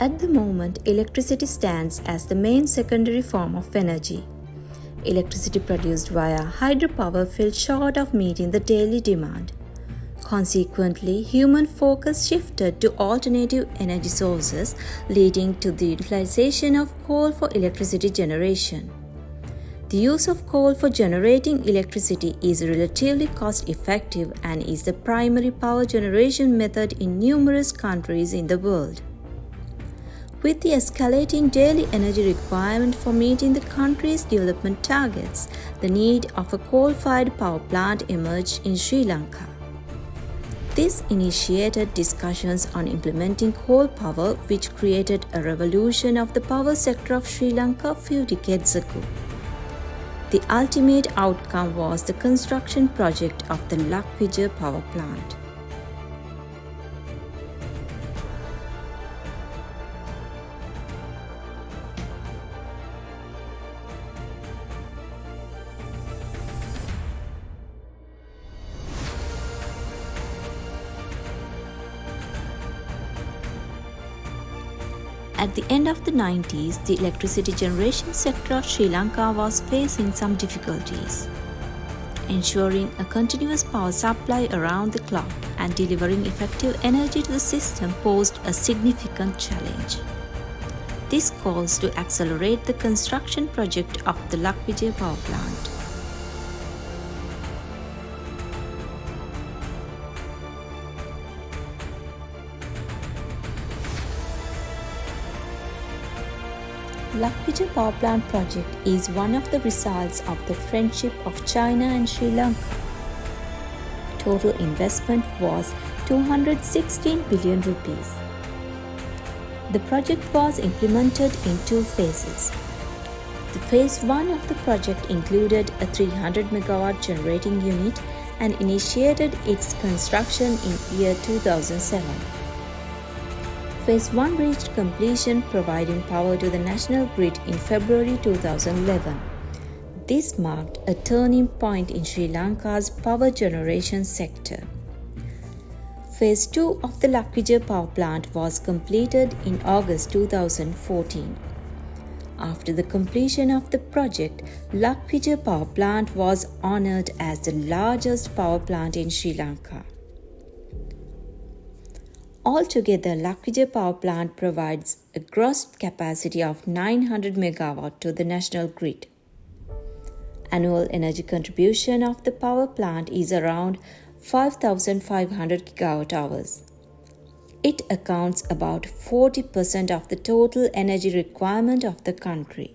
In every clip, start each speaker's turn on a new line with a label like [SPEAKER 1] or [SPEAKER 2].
[SPEAKER 1] At the moment, electricity stands as the main secondary form of energy. Electricity produced via hydropower fell short of meeting the daily demand. Consequently, human focus shifted to alternative energy sources, leading to the utilization of coal for electricity generation. The use of coal for generating electricity is relatively cost-effective and is the primary power generation method in numerous countries in the world. With the escalating daily energy requirement for meeting the country's development targets, the need of a coal-fired power plant emerged in Sri Lanka. This initiated discussions on implementing coal power, which created a revolution of the power sector of Sri Lanka a few decades ago. The ultimate outcome was the construction project of the Lakvijaya Power Plant. At the end of the 90s, the electricity generation sector of Sri Lanka was facing some difficulties. Ensuring a continuous power supply around the clock and delivering effective energy to the system posed a significant challenge. This caused to accelerate the construction project of the Lakvijaya Power Plant. Lakvijaya Power Plant project is one of the results of the friendship of China and Sri Lanka. Total investment was 216 billion rupees. The project was implemented in two phases. The phase 1 of the project included a 300 megawatt generating unit and initiated its construction in year 2007. Phase 1 reached completion, providing power to the national grid in February 2011. This marked a turning point in Sri Lanka's power generation sector. Phase 2 of the Lakvijaya Power Plant was completed in August 2014. After the completion of the project, Lakvijaya Power Plant was honored as the largest power plant in Sri Lanka. Altogether, Lakvijaya Power Plant provides a gross capacity of 900 MW to the national grid. Annual energy contribution of the power plant is around 5,500 GWh. It accounts about 40% of the total energy requirement of the country.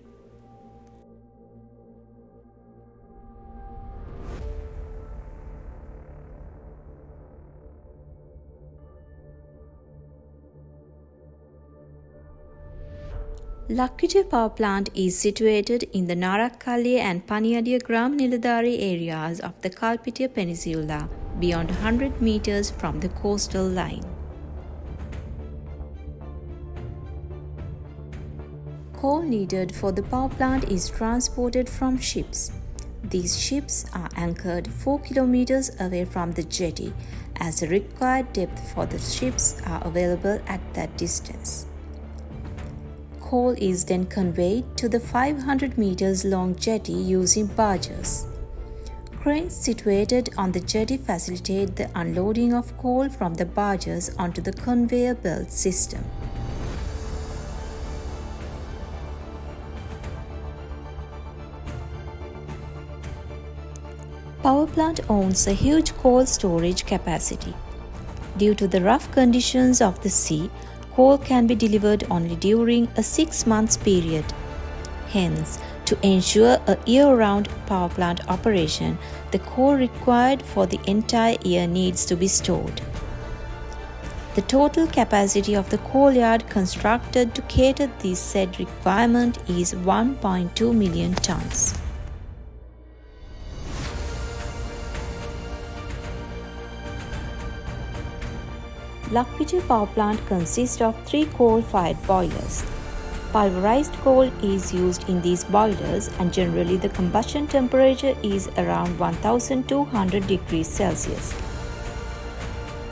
[SPEAKER 1] Lakvijaya Power Plant is situated in the Narakkalya and Paniyadiya Gram Niladhari areas of the Kalpitiya Peninsula, beyond 100 meters from the coastal line. Coal needed for the power plant is transported from ships. These ships are anchored 4 kilometers away from the jetty, as the required depth for the ships are available at that distance. Coal is then conveyed to the 500 meters long jetty using barges. Cranes situated on the jetty facilitate the unloading of coal from the barges onto the conveyor belt system. Power plant owns a huge coal storage capacity. Due to the rough conditions of the sea, coal can be delivered only during a 6-month period. Hence, to ensure a year-round power plant operation, the coal required for the entire year needs to be stored. The total capacity of the coal yard constructed to cater this said requirement is 1.2 million tons. Lakvijaya Power Plant consists of 3 coal-fired boilers. Pulverized coal is used in these boilers, and generally the combustion temperature is around 1200 degrees Celsius.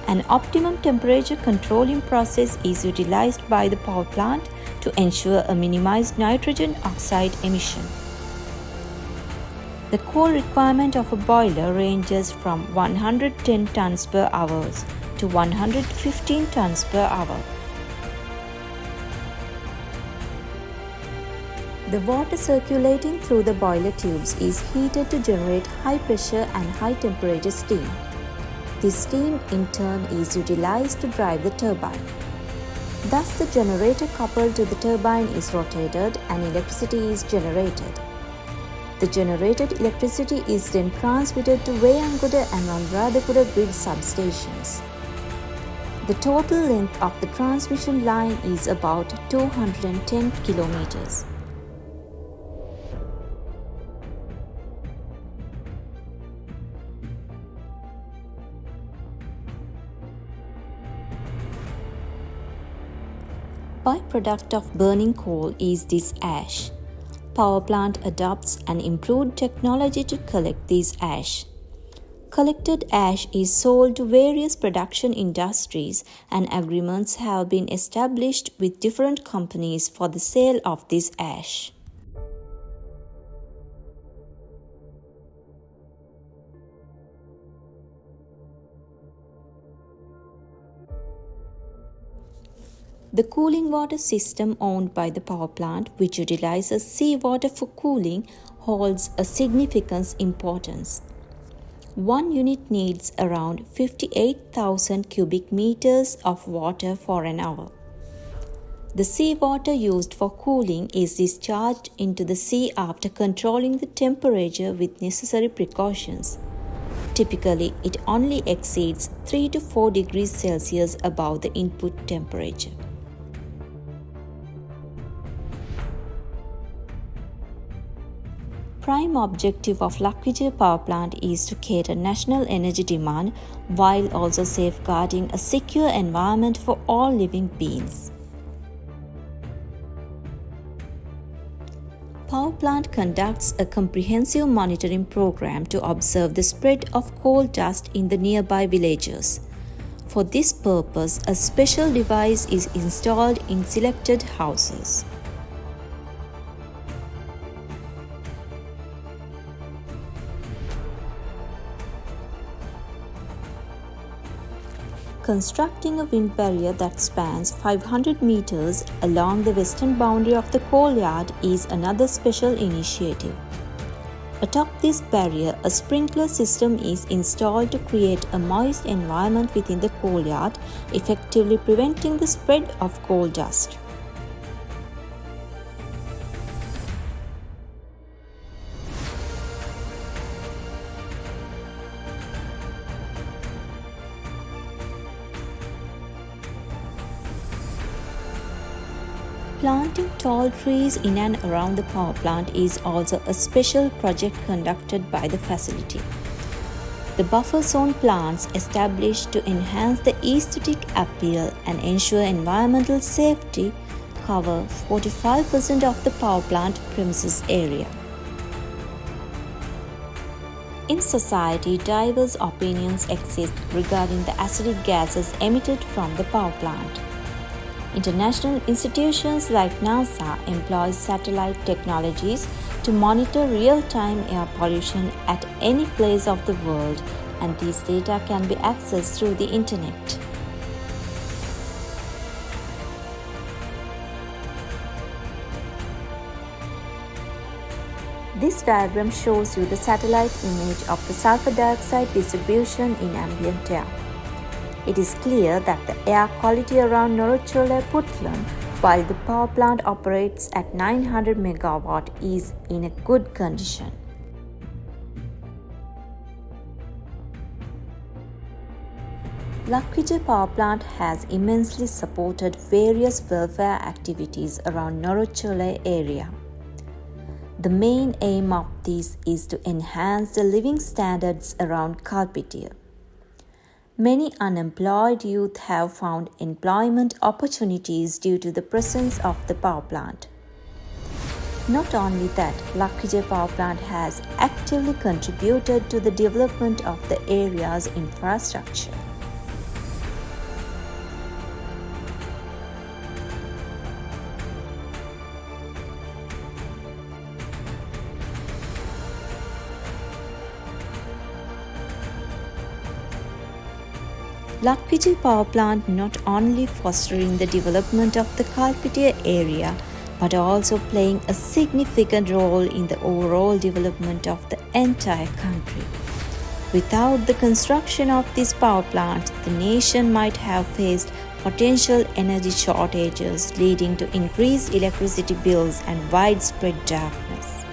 [SPEAKER 1] An optimum temperature controlling process is utilized by the power plant to ensure a minimized nitrogen oxide emission. The coal requirement of a boiler ranges from 110 tons per hour to 115 tons per hour. The water circulating through the boiler tubes is heated to generate high pressure and high temperature steam. This steam in turn is utilized to drive the turbine. Thus, the generator coupled to the turbine is rotated and electricity is generated. The generated electricity is then transmitted to Veyangoda and Anuradhapura grid substations. The total length of the transmission line is about 210 kilometers. Byproduct of burning coal is this ash. Power plant adopts an improved technology to collect this ash. Collected ash is sold to various production industries, and agreements have been established with different companies for the sale of this ash. The cooling water system owned by the power plant, which utilizes seawater for cooling, holds a significant importance. One unit needs around 58,000 cubic meters of water for an hour. The seawater used for cooling is discharged into the sea after controlling the temperature with necessary precautions. Typically, it only exceeds 3 to 4 degrees Celsius above the input temperature. Prime objective of Lakvijaya Power Plant is to cater national energy demand while also safeguarding a secure environment for all living beings. Power plant conducts a comprehensive monitoring program to observe the spread of coal dust in the nearby villages. For this purpose, a special device is installed in selected houses. Constructing a wind barrier that spans 500 meters along the western boundary of the coal yard is another special initiative. Atop this barrier, a sprinkler system is installed to create a moist environment within the coal yard, effectively preventing the spread of coal dust. Planting tall trees in and around the power plant is also a special project conducted by the facility. The buffer zone plants established to enhance the aesthetic appeal and ensure environmental safety cover 45% of the power plant premises area. In society, diverse opinions exist regarding the acidic gases emitted from the power plant. International institutions like NASA employ satellite technologies to monitor real-time air pollution at any place of the world, and these data can be accessed through the internet. This diagram shows you the satellite image of the sulfur dioxide distribution in ambient air. It is clear that the air quality around Norocholai Putlam, while the power plant operates at 900 MW, is in a good condition. Lakvijaya Power Plant has immensely supported various welfare activities around Norocholai area. The main aim of this is to enhance the living standards around Kalpitiya. Many unemployed youth have found employment opportunities due to the presence of the power plant. Not only that, Lakvijaya Power Plant has actively contributed to the development of the area's infrastructure. Lakvijaya Power Plant not only fostering the development of the Kalpitiya area but also playing a significant role in the overall development of the entire country. Without the construction of this power plant, the nation might have faced potential energy shortages leading to increased electricity bills and widespread darkness.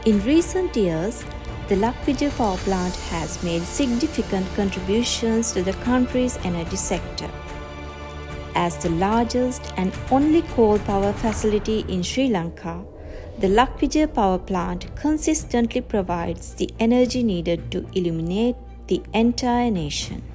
[SPEAKER 1] In recent years, the Lakvijaya Power Plant has made significant contributions to the country's energy sector. As the largest and only coal power facility in Sri Lanka, the Lakvijaya Power Plant consistently provides the energy needed to illuminate the entire nation.